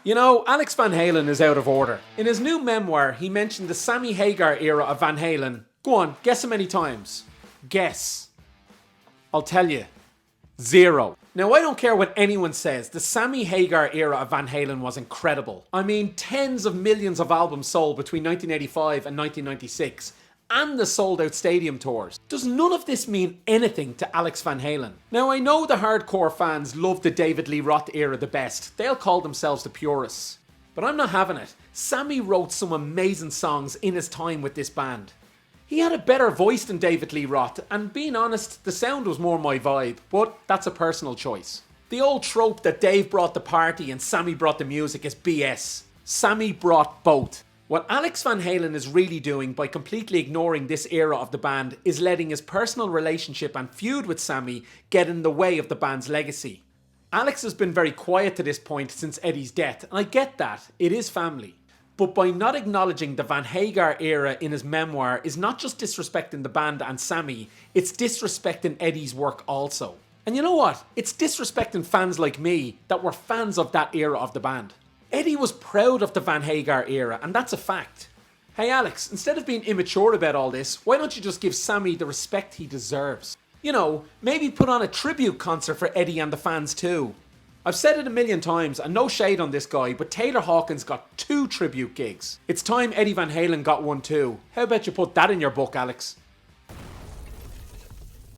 You know, Alex Van Halen is out of order. In his new memoir, he mentioned the Sammy Hagar era of Van Halen. Go on, guess how many times? Guess. I'll tell you. 0. Now, I don't care what anyone says, the Sammy Hagar era of Van Halen was incredible. I mean, tens of millions of albums sold between 1985 and 1996, and the sold-out stadium tours. Does none of this mean anything to Alex Van Halen? Now, I know the hardcore fans love the David Lee Roth era the best. They'll call themselves the purists. But I'm not having it. Sammy wrote some amazing songs in his time with this band. He had a better voice than David Lee Roth, and being honest, the sound was more my vibe, but that's a personal choice. The old trope that Dave brought the party and Sammy brought the music is BS. Sammy brought both. What Alex Van Halen is really doing by completely ignoring this era of the band is letting his personal relationship and feud with Sammy get in the way of the band's legacy. Alex has been very quiet to this point since Eddie's death, and I get that, it is family. But by not acknowledging the Van Hagar era in his memoir is not just disrespecting the band and Sammy, it's disrespecting Eddie's work also. And you know what? It's disrespecting fans like me that were fans of that era of the band. Eddie was proud of the Van Hagar era, and that's a fact. Hey Alex, instead of being immature about all this, why don't you just give Sammy the respect he deserves? You know, maybe put on a tribute concert for Eddie and the fans too. I've said it a million times, and no shade on this guy, but Taylor Hawkins got 2 tribute gigs. It's time Eddie Van Halen got one too. How about you put that in your book, Alex?